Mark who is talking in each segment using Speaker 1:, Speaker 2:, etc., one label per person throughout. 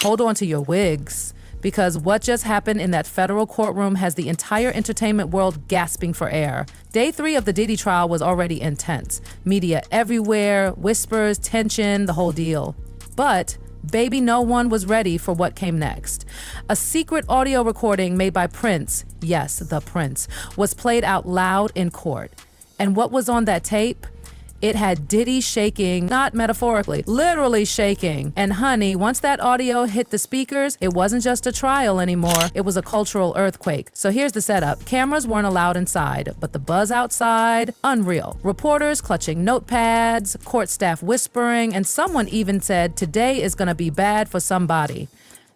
Speaker 1: Hold on to your wigs, because what just happened in that federal courtroom has the entire entertainment world gasping for air. Day 3 of the Diddy trial was already intense. Media everywhere, whispers, tension, the whole deal. But baby, no one was ready for what came next. A secret audio recording made by Prince, yes, the Prince, was played out loud in court. And what was on that tape? It had Diddy shaking, not metaphorically, literally shaking. And honey, once that audio hit the speakers, it wasn't just a trial anymore, it was a cultural earthquake. So here's the setup. Cameras weren't allowed inside, but the buzz outside, unreal. Reporters clutching notepads, court staff whispering, and someone even said, today is gonna be bad for somebody.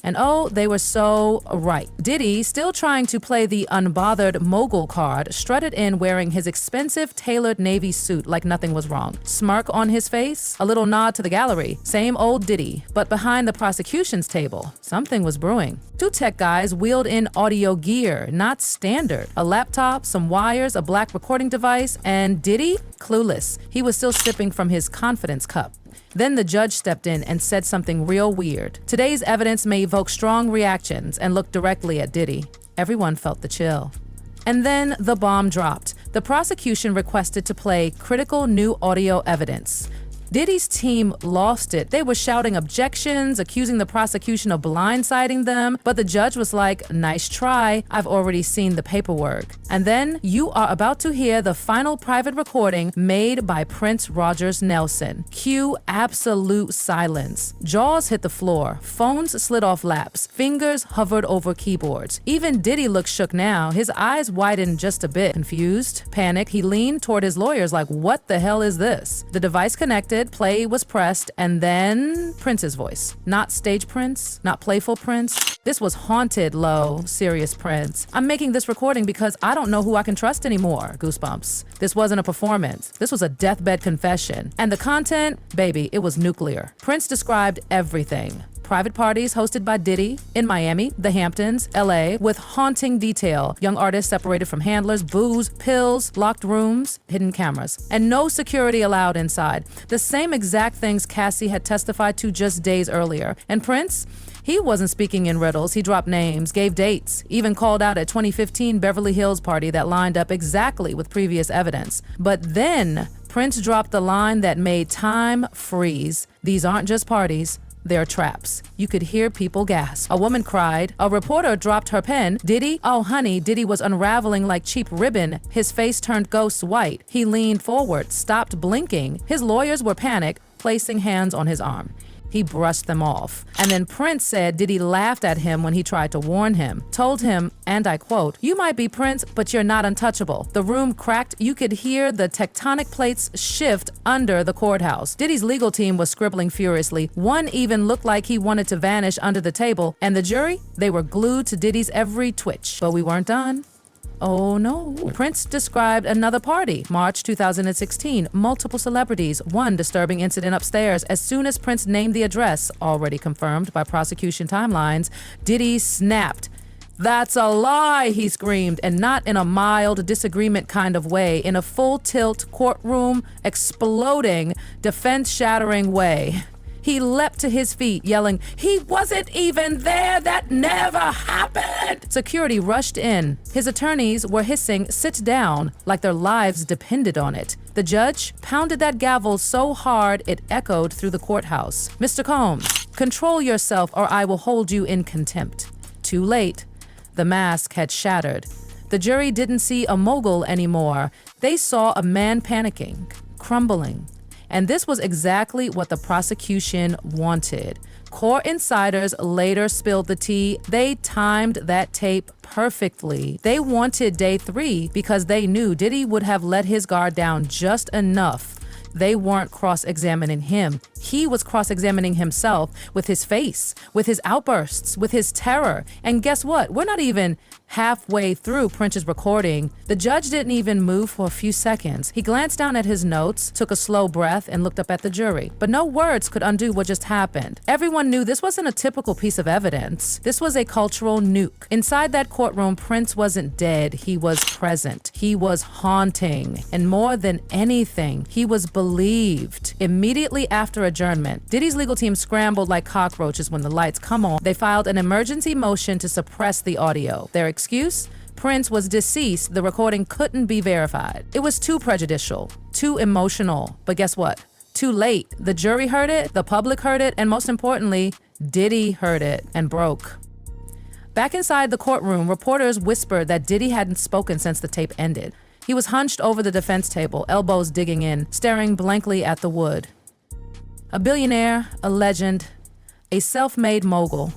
Speaker 1: And oh, they were so right. Diddy, still trying to play the unbothered mogul card, strutted in wearing his expensive tailored navy suit like nothing was wrong. Smirk on his face, a little nod to the gallery. Same old Diddy, but behind the prosecution's table, something was brewing. 2 tech guys wheeled in audio gear, not standard. A laptop, some wires, a black recording device, and Diddy? Clueless. He was still sipping from his confidence cup. Then the judge stepped in and said something real weird. Today's evidence may evoke strong reactions, and looked directly at Diddy. Everyone felt the chill. And then the bomb dropped. The prosecution requested to play critical new audio evidence. Diddy's team lost it. They were shouting objections, accusing the prosecution of blindsiding them, but the judge was like, nice try, I've already seen the paperwork. And then you are about to hear the final private recording made by Prince Rogers Nelson. Cue absolute silence. Jaws hit the floor, phones slid off laps, fingers hovered over keyboards. Even Diddy looked shook now, his eyes widened just a bit. Confused, panicked, he leaned toward his lawyers like, what the hell is this? The device connected, play was pressed, and then Prince's voice. Not stage Prince, not playful Prince. This was haunted, low, serious Prince. I'm making this recording because I don't know who I can trust anymore. Goosebumps. This wasn't a performance. This was a deathbed confession. And the content, baby, it was nuclear. Prince described everything. Private parties hosted by Diddy in Miami, the Hamptons, LA, with haunting detail. Young artists separated from handlers, booze, pills, locked rooms, hidden cameras, and no security allowed inside. The same exact things Cassie had testified to just days earlier. And Prince? He wasn't speaking in riddles. He dropped names, gave dates, even called out a 2015 Beverly Hills party that lined up exactly with previous evidence. But then Prince dropped the line that made time freeze. These aren't just parties. They're traps. You could hear people gasp. A woman cried. A reporter dropped her pen. Diddy? Oh, honey, Diddy was unraveling like cheap ribbon. His face turned ghost white. He leaned forward, stopped blinking. His lawyers were panicked, placing hands on his arm. He brushed them off. And then Prince said Diddy laughed at him when he tried to warn him. Told him, and I quote, you might be Prince, but you're not untouchable. The room cracked. You could hear the tectonic plates shift under the courthouse. Diddy's legal team was scribbling furiously. One even looked like he wanted to vanish under the table. And the jury? They were glued to Diddy's every twitch. But we weren't done. Oh no. Prince described another party, March 2016, multiple celebrities, one disturbing incident upstairs. As soon as Prince named the address, already confirmed by prosecution timelines, Diddy snapped. That's a lie, he screamed, and not in a mild disagreement kind of way, in a full tilt courtroom exploding, defense-shattering way. He leapt to his feet, yelling, he wasn't even there, that never happened! Security rushed in. His attorneys were hissing, sit down, like their lives depended on it. The judge pounded that gavel so hard it echoed through the courthouse. Mr. Combs, control yourself or I will hold you in contempt. Too late. The mask had shattered. The jury didn't see a mogul anymore. They saw a man panicking, crumbling. And this was exactly what the prosecution wanted. Court insiders later spilled the tea. They timed that tape perfectly. They wanted day 3 because they knew Diddy would have let his guard down just enough. They weren't cross-examining him. He was cross-examining himself with his face, with his outbursts, with his terror. And guess what? We're not even halfway through Prince's recording. The judge didn't even move for a few seconds. He glanced down at his notes, took a slow breath, and looked up at the jury. But no words could undo what just happened. Everyone knew this wasn't a typical piece of evidence. This was a cultural nuke. Inside that courtroom, Prince wasn't dead. He was present. He was haunting. And more than anything, he was believed. Immediately after a adjournment. Diddy's legal team scrambled like cockroaches when the lights come on. They filed an emergency motion to suppress the audio. Their excuse? Prince was deceased. The recording couldn't be verified. It was too prejudicial, too emotional. But guess what? Too late. The jury heard it, the public heard it, and most importantly, Diddy heard it and broke. Back inside the courtroom, reporters whispered that Diddy hadn't spoken since the tape ended. He was hunched over the defense table, elbows digging in, staring blankly at the wood. A billionaire, a legend, a self-made mogul,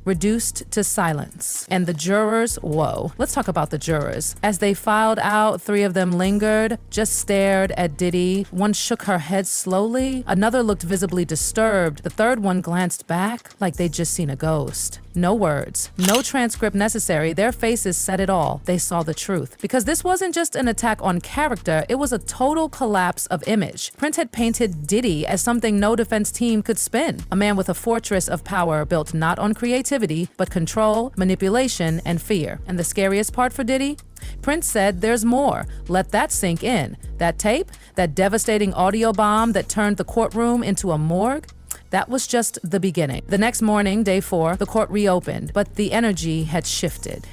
Speaker 1: reduced to silence. And the jurors, whoa. Let's talk about the jurors. As they filed out, 3 of them lingered, just stared at Diddy. One shook her head slowly. Another looked visibly disturbed. The third one glanced back like they'd just seen a ghost. No words, no transcript necessary. Their faces said it all. They saw the truth. Because this wasn't just an attack on character, it was a total collapse of image. Prince had painted Diddy as something no defense team could spin. A man with a fortress of power built not on creativity, but control, manipulation, and fear. And the scariest part for Diddy? Prince said there's more. Let that sink in. That tape, that devastating audio bomb that turned the courtroom into a morgue, that was just the beginning. The next morning, day 4, the court reopened, but the energy had shifted.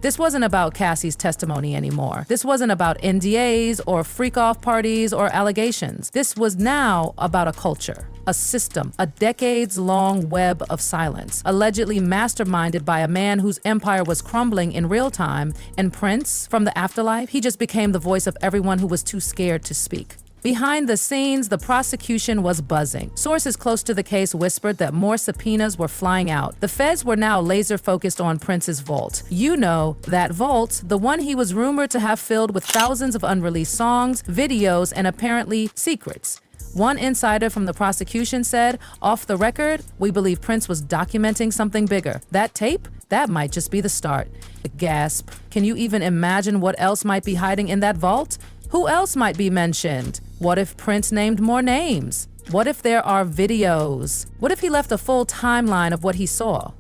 Speaker 1: This wasn't about Cassie's testimony anymore. This wasn't about NDAs or freak-off parties or allegations. This was now about a culture, a system, a decades-long web of silence, allegedly masterminded by a man whose empire was crumbling in real time, and Prince, from the afterlife, he just became the voice of everyone who was too scared to speak. Behind the scenes, the prosecution was buzzing. Sources close to the case whispered that more subpoenas were flying out. The feds were now laser-focused on Prince's vault. You know, that vault, the one he was rumored to have filled with thousands of unreleased songs, videos, and apparently secrets. One insider from the prosecution said, off the record, we believe Prince was documenting something bigger. That tape? That might just be the start. Gasp. Can you even imagine what else might be hiding in that vault? Who else might be mentioned? What if Prince named more names? What if there are videos? What if he left a full timeline of what he saw?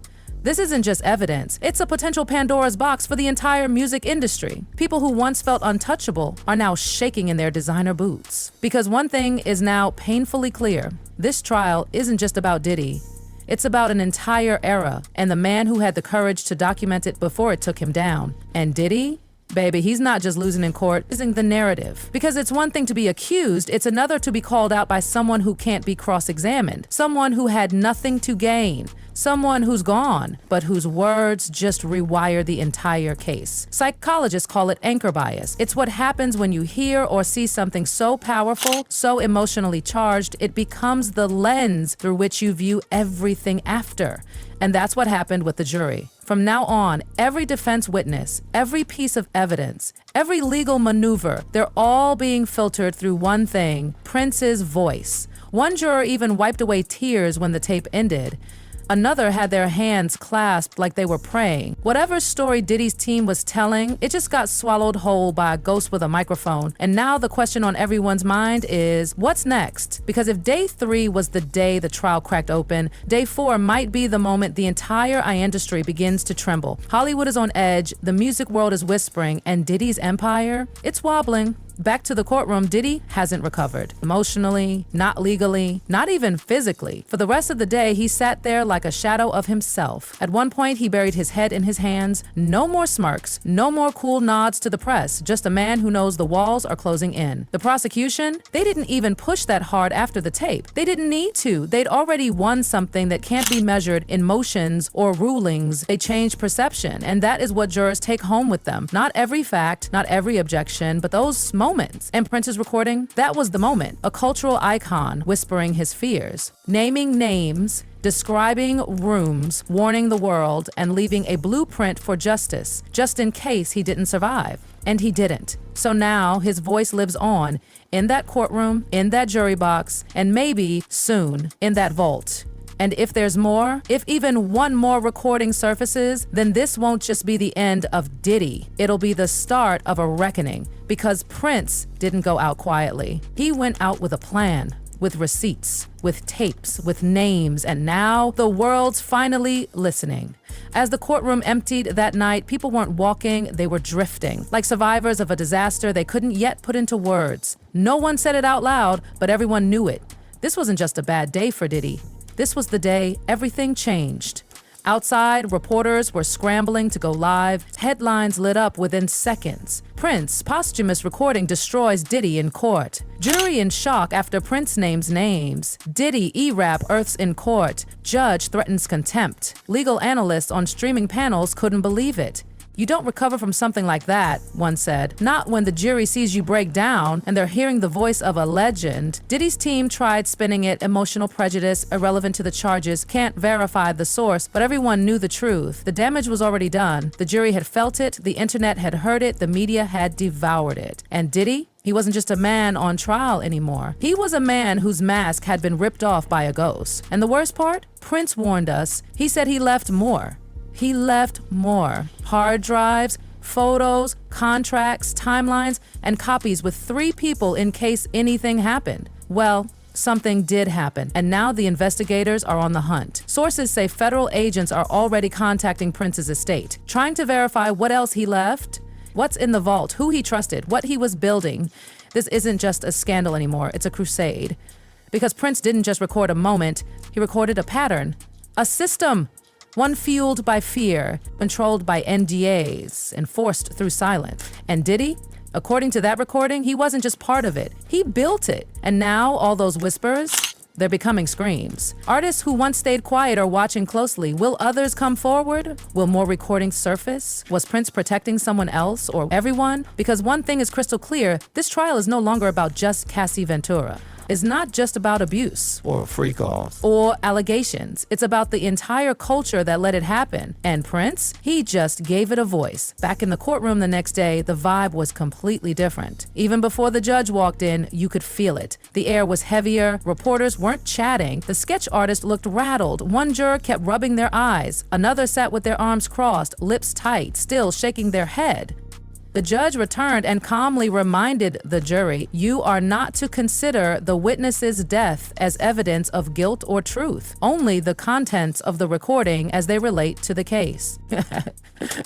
Speaker 1: This isn't just evidence, it's a potential Pandora's box for the entire music industry. People who once felt untouchable are now shaking in their designer boots. Because one thing is now painfully clear, this trial isn't just about Diddy. It's about an entire era and the man who had the courage to document it before it took him down. And Diddy? Baby, he's not just losing in court, losing the narrative. Because it's one thing to be accused, it's another to be called out by someone who can't be cross-examined. Someone who had nothing to gain. Someone who's gone, but whose words just rewire the entire case. Psychologists call it anchor bias. It's what happens when you hear or see something so powerful, so emotionally charged, it becomes the lens through which you view everything after. And that's what happened with the jury. From now on, every defense witness, every piece of evidence, every legal maneuver, they're all being filtered through one thing, Prince's voice. One juror even wiped away tears when the tape ended. Another had their hands clasped like they were praying. Whatever story Diddy's team was telling, it just got swallowed whole by a ghost with a microphone. And now the question on everyone's mind is, what's next? Because if day 3 was the day the trial cracked open, day 4 might be the moment the entire industry begins to tremble. Hollywood is on edge, the music world is whispering, and Diddy's empire, it's wobbling. Back to the courtroom, Diddy hasn't recovered. Emotionally, not legally, not even physically. For the rest of the day, he sat there like a shadow of himself. At one point, he buried his head in his hands. No more smirks, no more cool nods to the press, just a man who knows the walls are closing in. The prosecution, they didn't even push that hard after the tape. They didn't need to. They'd already won something that can't be measured in motions or rulings. They changed perception, and that is what jurors take home with them. Not every fact, not every objection, but those moments. And Prince's recording, that was the moment. A cultural icon whispering his fears, naming names, describing rooms, warning the world, and leaving a blueprint for justice, just in case he didn't survive. And he didn't. So now his voice lives on in that courtroom, in that jury box, and maybe soon in that vault. And if there's more, if even one more recording surfaces, then this won't just be the end of Diddy. It'll be the start of a reckoning. Because Prince didn't go out quietly. He went out with a plan, with receipts, with tapes, with names, and now the world's finally listening. As the courtroom emptied that night, people weren't walking, they were drifting, like survivors of a disaster they couldn't yet put into words. No one said it out loud, but everyone knew it. This wasn't just a bad day for Diddy. This was the day everything changed. Outside, reporters were scrambling to go live. Headlines lit up within seconds. Prince, posthumous recording destroys Diddy in court. Jury in shock after Prince names names. Diddy E-rap earths in court. Judge threatens contempt. Legal analysts on streaming panels couldn't believe it. You don't recover from something like that, one said. Not when the jury sees you break down and they're hearing the voice of a legend. Diddy's team tried spinning it emotional prejudice, irrelevant to the charges, can't verify the source, but everyone knew the truth. The damage was already done. The jury had felt it, the internet had heard it, the media had devoured it. And Diddy? He wasn't just a man on trial anymore. He was a man whose mask had been ripped off by a ghost. And the worst part? Prince warned us. He said he left more. He left more. Hard drives, photos, contracts, timelines, and copies with 3 people in case anything happened. Well, something did happen, and now the investigators are on the hunt. Sources say federal agents are already contacting Prince's estate, trying to verify what else he left, what's in the vault, who he trusted, what he was building. This isn't just a scandal anymore, it's a crusade. Because Prince didn't just record a moment, he recorded a pattern, a system. One fueled by fear, controlled by NDAs, enforced through silence. And Diddy? According to that recording, he wasn't just part of it. He built it. And now all those whispers, they're becoming screams. Artists who once stayed quiet are watching closely. Will others come forward? Will more recordings surface? Was Prince protecting someone else or everyone? Because one thing is crystal clear, this trial is no longer about just Cassie Ventura. It's not just about abuse
Speaker 2: or freak offs
Speaker 1: or allegations. It's about the entire culture that let it happen. And Prince, he just gave it a voice. Back in the courtroom the next day, the vibe was completely different. Even before the judge walked in, you could feel it. The air was heavier. Reporters weren't chatting. The sketch artist looked rattled. One juror kept rubbing their eyes. Another sat with their arms crossed, lips tight, still shaking their head. The judge returned and calmly reminded the jury, you are not to consider the witness's death as evidence of guilt or truth, only the contents of the recording as they relate to the case.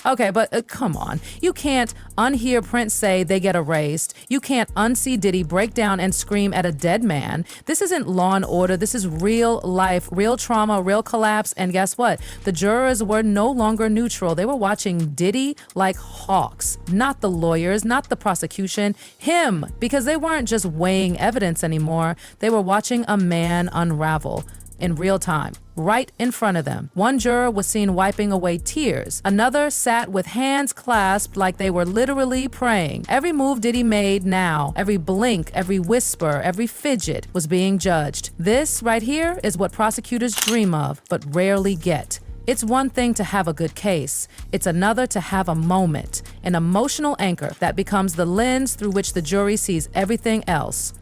Speaker 1: Okay, but come on. You can't unhear Prince say they get erased. You can't unsee Diddy break down and scream at a dead man. This isn't Law and Order. This is real life, real trauma, real collapse. And guess what? The jurors were no longer neutral. They were watching Diddy like hawks, not the lawyers, not the prosecution, him, because they weren't just weighing evidence anymore. They were watching a man unravel in real time, right in front of them. One juror was seen wiping away tears. Another sat with hands clasped like they were literally praying. Every move Diddy made now, every blink, every whisper, every fidget was being judged. This right here is what prosecutors dream of, but rarely get. It's one thing to have a good case. It's another to have a moment, an emotional anchor that becomes the lens through which the jury sees everything else.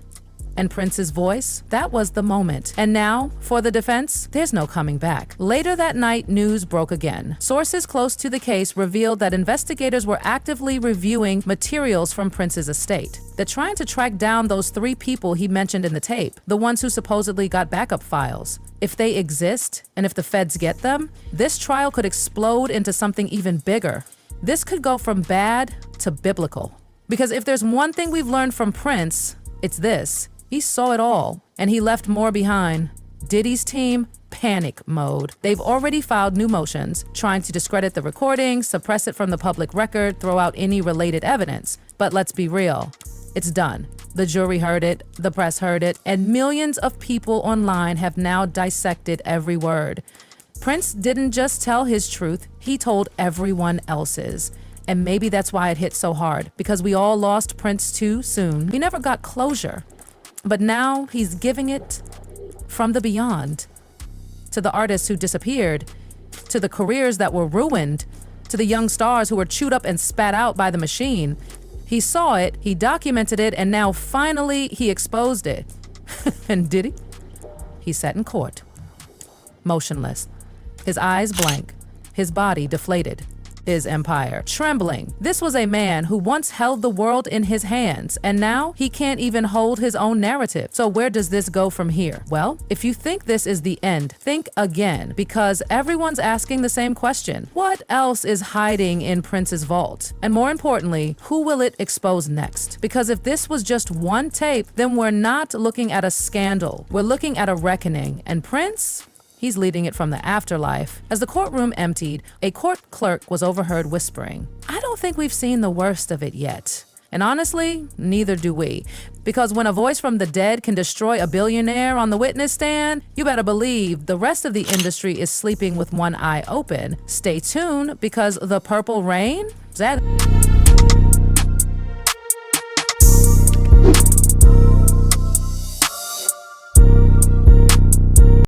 Speaker 1: And Prince's voice, that was the moment. And now, for the defense, there's no coming back. Later that night, news broke again. Sources close to the case revealed that investigators were actively reviewing materials from Prince's estate. They're trying to track down those 3 people he mentioned in the tape, the ones who supposedly got backup files. If they exist, and if the feds get them, this trial could explode into something even bigger. This could go from bad to biblical. Because if there's one thing we've learned from Prince, it's this. He saw it all, and he left more behind. Diddy's team, panic mode. They've already filed new motions, trying to discredit the recording, suppress it from the public record, throw out any related evidence. But let's be real, it's done. The jury heard it, the press heard it, and millions of people online have now dissected every word. Prince didn't just tell his truth, he told everyone else's. And maybe that's why it hit so hard, because we all lost Prince too soon. We never got closure. But now he's giving it from the beyond. To the artists who disappeared, to the careers that were ruined, to the young stars who were chewed up and spat out by the machine. He saw it, he documented it, and now finally he exposed it. And did he? He sat in court, motionless, his eyes blank, his body deflated. is empire, trembling. This was a man who once held the world in his hands, and now he can't even hold his own narrative. So where does this go from here? Well, if you think this is the end, think again, because everyone's asking the same question. What else is hiding in Prince's vault? And more importantly, who will it expose next? Because if this was just one tape, then we're not looking at a scandal. We're looking at a reckoning. And Prince? He's leading it from the afterlife. As the courtroom emptied, a court clerk was overheard whispering, "I don't think we've seen the worst of it yet." And honestly, neither do we. Because when a voice from the dead can destroy a billionaire on the witness stand, you better believe the rest of the industry is sleeping with one eye open. Stay tuned, because the purple rain, is that